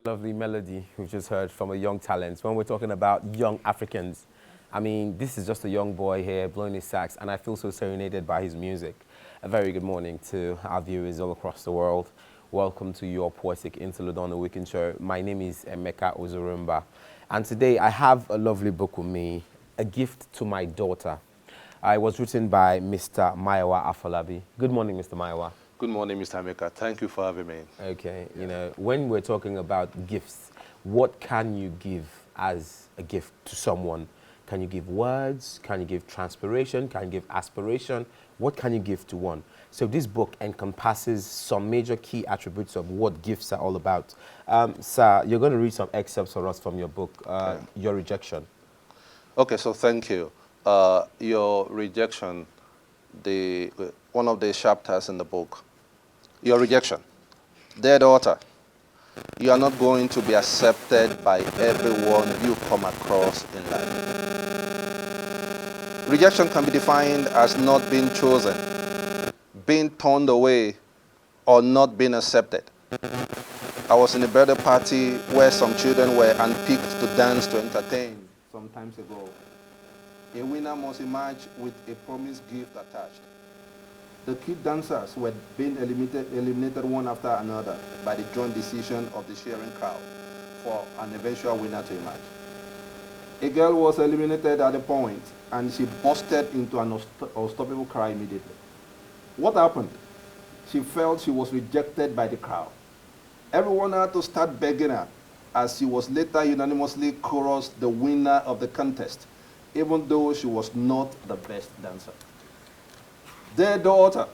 Lovely melody we've just heard from a young talent. When we're talking about young Africans, I mean, this is just a young boy here blowing his sax, and I feel so serenaded by his music. A very good morning to our viewers all across the world. Welcome to your Poetic Interlude on the Weekend Show. My name is Emeka Ozurumba, and today I have a lovely book with me, A Gift to My Daughter. It was written by Mr. Maiwa Afolabi. Good morning, Mr. Maiwa. Good morning, Mr. Emeka. Thank you for having me. Okay, you know, when we're talking about gifts, what can you give as a gift to someone? Can you give words? Can you give transpiration? Can you give aspiration? What can you give to one? So this book encompasses some major key attributes of what gifts are all about. Sir, you're going to read some excerpts for us from your book, Your Rejection. Okay, so thank you. Your rejection, one of the chapters in the book. Your rejection. Dear daughter, you are not going to be accepted by everyone you come across in life. Rejection can be defined as not being chosen, being turned away, or not being accepted. I was in a birthday party where some children were handpicked to dance to entertain some times ago. A winner must emerge with a promised gift attached. The kid dancers were being eliminated one after another by the joint decision of the cheering crowd for an eventual winner to emerge. A girl was eliminated at a point, and she busted into an unstoppable cry immediately. What happened? She felt she was rejected by the crowd. Everyone had to start begging her, as she was later unanimously chorused the winner of the contest, even though she was not the best dancer. Dear daughter,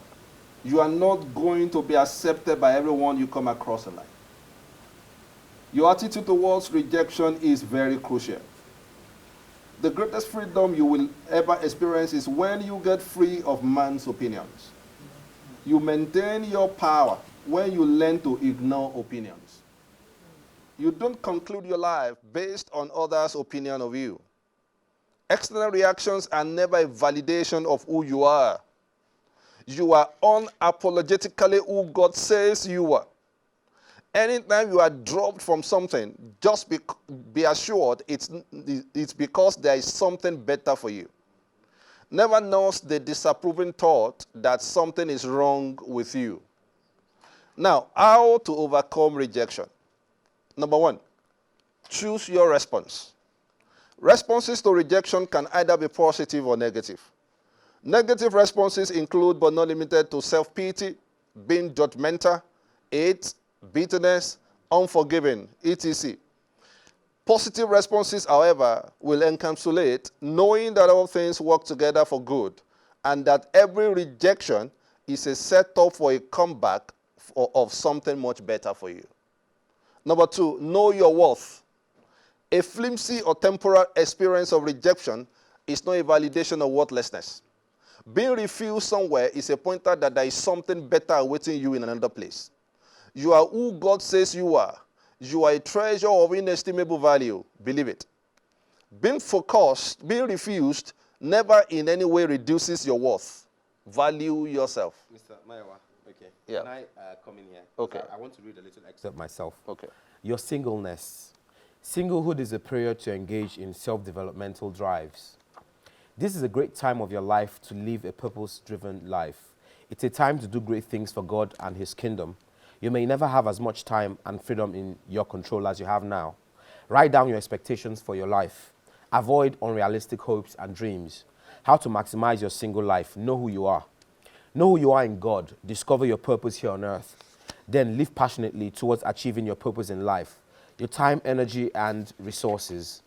you are not going to be accepted by everyone you come across in life. Your attitude towards rejection is very crucial. The greatest freedom you will ever experience is when you get free of man's opinions. You maintain your power when you learn to ignore opinions. You don't conclude your life based on others' opinion of you. External reactions are never a validation of who you are. You are unapologetically who God says you are. Anytime you are dropped from something, just be assured it's because there is something better for you. Never nurse the disapproving thought that something is wrong with you. Now, how to overcome rejection? Number one, choose your response. Responses to rejection can either be positive or negative. Negative responses include, but not limited to, self-pity, being judgmental, hate, bitterness, unforgiving, etc. Positive responses, however, will encapsulate knowing that all things work together for good and that every rejection is a setup for a comeback of something much better for you. Number two, know your worth. A flimsy or temporal experience of rejection is not a validation of worthlessness. Being refused somewhere is a pointer that there is something better awaiting you in another place. You are who God says you are. You are a treasure of inestimable value. Believe it. Being refused never in any way reduces your worth. Value yourself. Mr. Maiwa, okay. Yeah. Can I come in here? Okay. I want to read a little excerpt myself. Okay. Your singleness. Singlehood is a period to engage in self-developmental drives. This is a great time of your life to live a purpose-driven life. It's a time to do great things for God and His kingdom. You may never have as much time and freedom in your control as you have now. Write down your expectations for your life. Avoid unrealistic hopes and dreams. How to maximize your single life. Know who you are. Know who you are in God. Discover your purpose here on earth. Then live passionately towards achieving your purpose in life. Your time, energy, and resources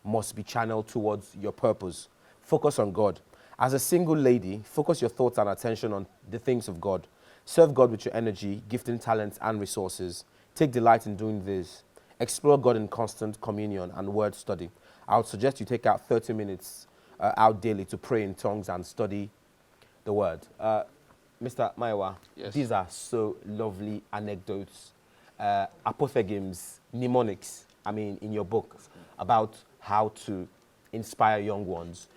must be channeled towards your purpose. Focus on God. As a single lady, focus your thoughts and attention on the things of God. Serve God with your energy, gifting, talents, and resources. Take delight in doing this. Explore God in constant communion and word study. I would suggest you take out 30 minutes out daily to pray in tongues and study the word. Mr. Maiwa, Yes. These are so lovely anecdotes, apophthegms, mnemonics, in your book about how to inspire young ones.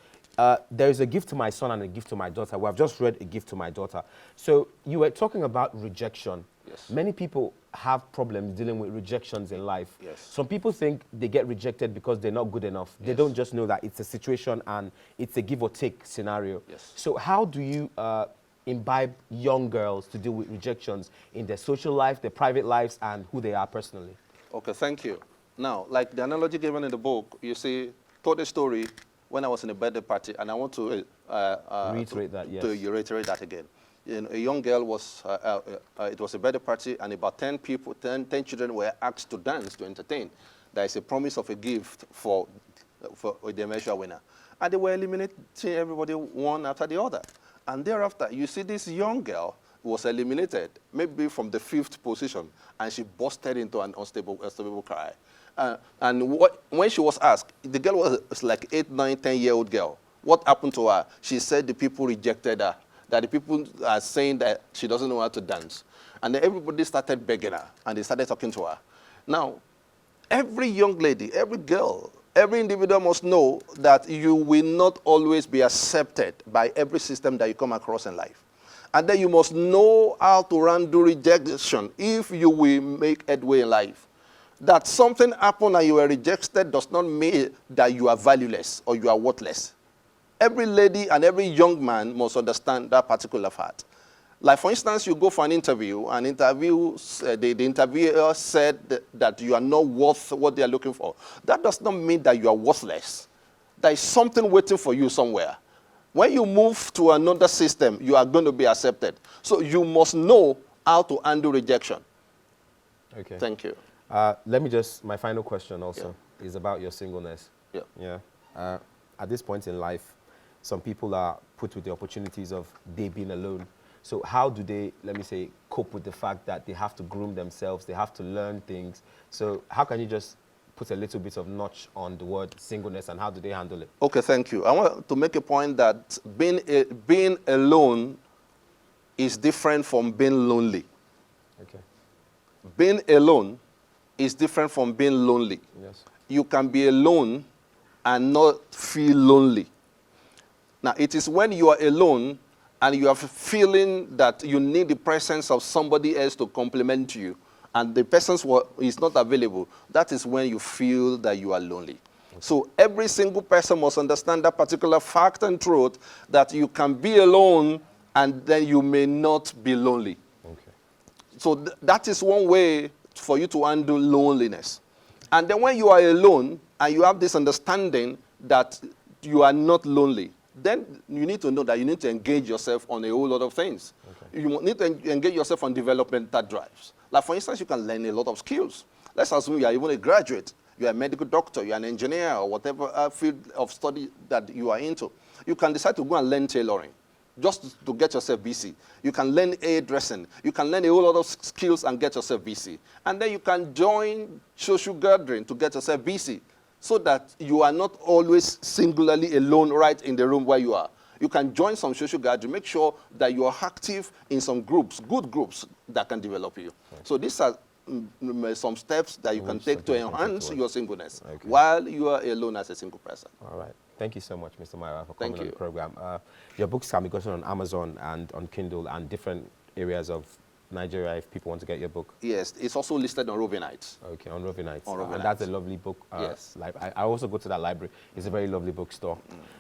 There is a gift to my son and a gift to my daughter. We have just read A Gift to My Daughter. So you were talking about rejection. Yes. Many people have problems dealing with rejections in life. Yes. Some people think they get rejected because they're not good enough. They don't just know that it's a situation and it's a give or take scenario. Yes. So how do you imbibe young girls to deal with rejections in their social life, their private lives, and who they are personally? Okay, thank you. Now, like the analogy given in the book, you see, told a story when I was in a birthday party, and I want to Reiterate that, yes. To reiterate that again. You know, a young girl was, it was a birthday party, and about 10 people, 10 children were asked to dance, to entertain. There is a promise of a gift for the measure winner. And they were eliminating everybody one after the other. And thereafter, you see this young girl was eliminated, maybe from the 5th position, and she busted into an unstable cry. And when she was asked, the girl was like 8, 9, 10-year-old girl. What happened to her? She said the people rejected her, that the people are saying that she doesn't know how to dance. And then everybody started begging her, and they started talking to her. Now, every young lady, every girl, every individual must know that you will not always be accepted by every system that you come across in life. And then you must know how to handle rejection if you will make headway in life. That something happened and you were rejected does not mean that you are valueless or you are worthless. Every lady and every young man must understand that particular fact. Like, for instance, you go for an interview, the interviewer said that you are not worth what they are looking for. That does not mean that you are worthless. There is something waiting for you somewhere. When you move to another system, you are going to be accepted. So you must know how to handle rejection. Okay. Thank you. Let me just, my final question also is about your singleness. Yeah. Yeah. At this point in life, some people are put with the opportunities of they being alone. So how do they, let me say, cope with the fact that they have to groom themselves, they have to learn things? So how can you just put a little bit of notch on the word singleness and how do they handle it? Okay, thank you. I want to make a point that being alone is different from being lonely. Okay. Being alone is different from being lonely. Yes. You can be alone and not feel lonely. Now, it is when you are alone and you are feeling that you need the presence of somebody else to complement you, and the person is not available, that is when you feel that you are lonely. Okay. So every single person must understand that particular fact and truth, that you can be alone and then you may not be lonely. Okay. So that is one way for you to handle loneliness. And then when you are alone and you have this understanding that you are not lonely, then you need to know that you need to engage yourself on a whole lot of things. Okay. You need to engage yourself on developmental drives. Like, for instance, you can learn a lot of skills. Let's assume you are even a graduate. You are a medical doctor, you are an engineer, or whatever field of study that you are into. You can decide to go and learn tailoring just to get yourself busy. You can learn hairdressing. You can learn a whole lot of skills and get yourself busy. And then you can join social gathering to get yourself busy, so that you are not always singularly alone right in the room where you are. You can join some social gathering. Make sure that you are active in some groups, good groups that can develop you. Okay. So these are some steps that you can take to enhance your singleness while you are alone as a single person. All right. Thank you so much, Mr. Maiwa, for coming on the program. Your books can be gotten on Amazon and on Kindle and different areas of Nigeria if people want to get your book. Yes, it's also listed on Roving Heights. Okay, on Roving Heights. On Roving and Heights. That's a lovely book. Yes. I also go to that library. It's a very lovely bookstore.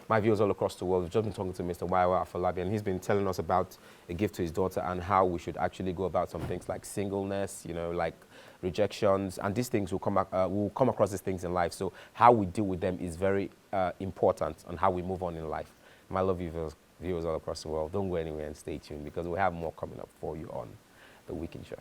My viewers all across the world, we've just been talking to Mr. Maiwa Afolabi, and he's been telling us about a gift to his daughter and how we should actually go about some things like singleness, you know, like rejections, and these things will come across these things in life. So how we deal with them is very important on how we move on in life. My love viewers all across the world, don't go anywhere and stay tuned because we have more coming up for you on The Weekend Show.